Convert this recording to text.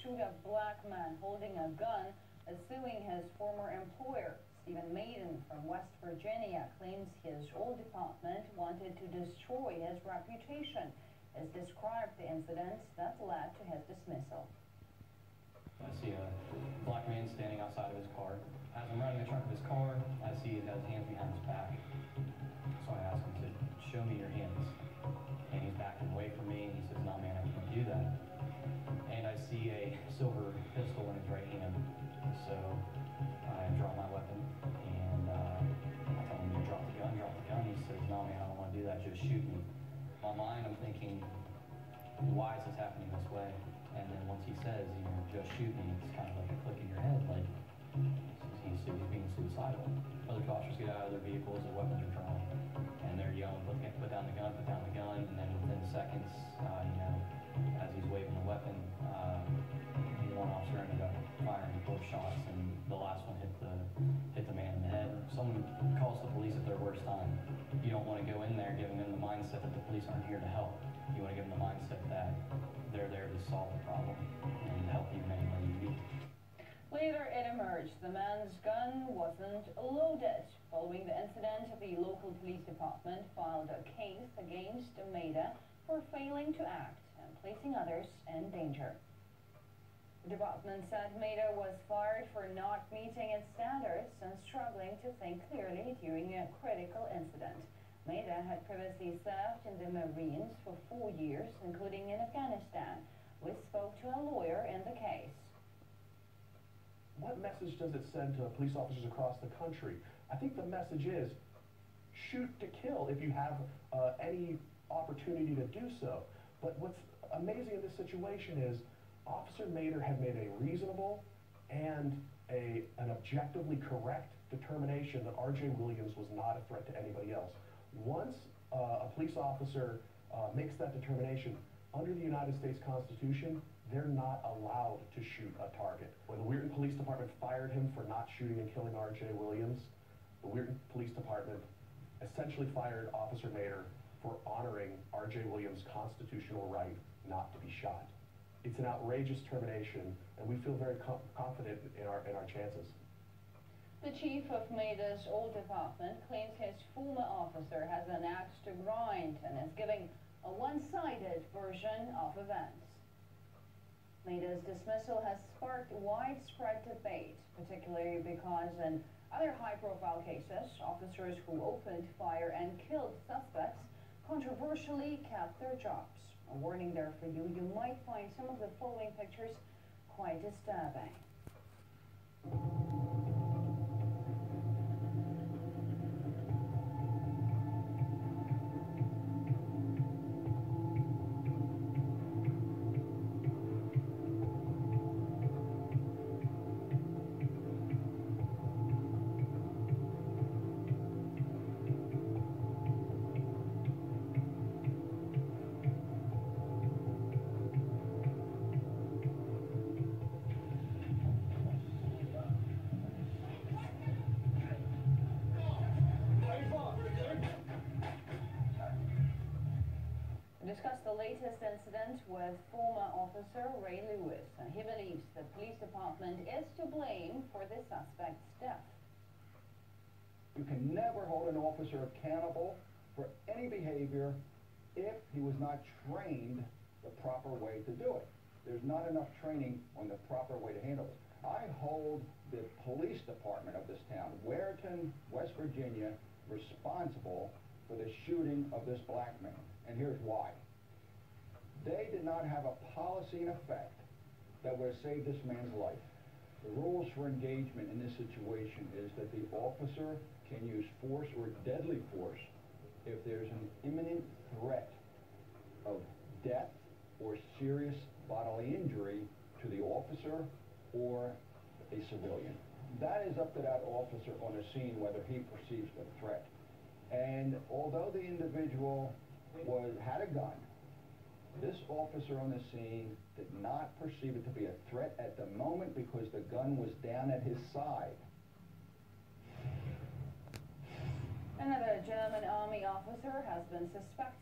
shoot a black man holding a gun, suing his former employer. Stephen Maiden from West Virginia claims his old department wanted to destroy his reputation. Has described the incident that led to his dismissal. I see a black man standing outside of his car. As I'm running the trunk of his car, I see he has hands behind his back. So I ask him to show me your hands. And he's backing away from me, and he says, "No, man, I can't do that." And I see a silver pistol in his right hand. So I draw my weapon, and I tell him to drop the gun, drop the gun. He says, "No, man, I don't want to do that, just shoot me." In my mind, I'm thinking, why is this happening this way? And then once he says, "just shoot me," it's kind of like a click in your head, like, he's being suicidal. Other officers get out of their vehicles, their weapons are drawn, and they're yelling, put down the gun, put down the gun, and then within seconds, as he's waving the weapon, one officer ended up firing both shots, and the last one hit the man in the head. If someone calls the police at their worst time, you don't want to go in there giving them the mindset that the police aren't here to help. You want to give them the mindset that they're there to solve the problem and help you in any way you need. Later, it emerged the man's gun wasn't loaded. Following the incident, the local police department filed a case against Maida for failing to act and placing others in danger. The department said Maida was fired for not meeting its standards and struggling to think clearly during a critical incident. Maida had previously served in the Marines for 4 years, including in Afghanistan. We spoke to a lawyer in the case. What message does it send to police officers across the country? I think the message is shoot to kill if you have any opportunity to do so. But what's amazing in this situation is Officer Maida had made a reasonable and an objectively correct determination that R.J. Williams was not a threat to anybody else. Once a police officer makes that determination, under the United States Constitution, they're not allowed to shoot a target. When the Weirton Police Department fired him for not shooting and killing R.J. Williams, the Weirton Police Department essentially fired Officer Maida for honoring R.J. Williams' constitutional right not to be shot. It's an outrageous termination, and we feel very confident in our chances. The chief of Maida's old department claims his former officer has an axe to grind and is giving a one-sided version of events. Maida's dismissal has sparked widespread debate, particularly because in other high-profile cases, officers who opened fire and killed suspects controversially kept their jobs. A warning there for you, you might find some of the following pictures quite disturbing. Discuss the latest incident with former officer Ray Lewis, and he believes the police department is to blame for the suspect's death. You can never hold an officer accountable for any behavior if he was not trained the proper way to do it. There's not enough training on the proper way to handle it. I hold the police department of this town, Weirton, West Virginia, responsible for the shooting of this black man. And here's why. They did not have a policy in effect that would have saved this man's life. The rules for engagement in this situation is that the officer can use force or deadly force if there's an imminent threat of death or serious bodily injury to the officer or a civilian. That is up to that officer on the scene whether he perceives the threat. And although the individual had a gun, this officer on the scene did not perceive it to be a threat at the moment because the gun was down at his side. Another German army officer has been suspected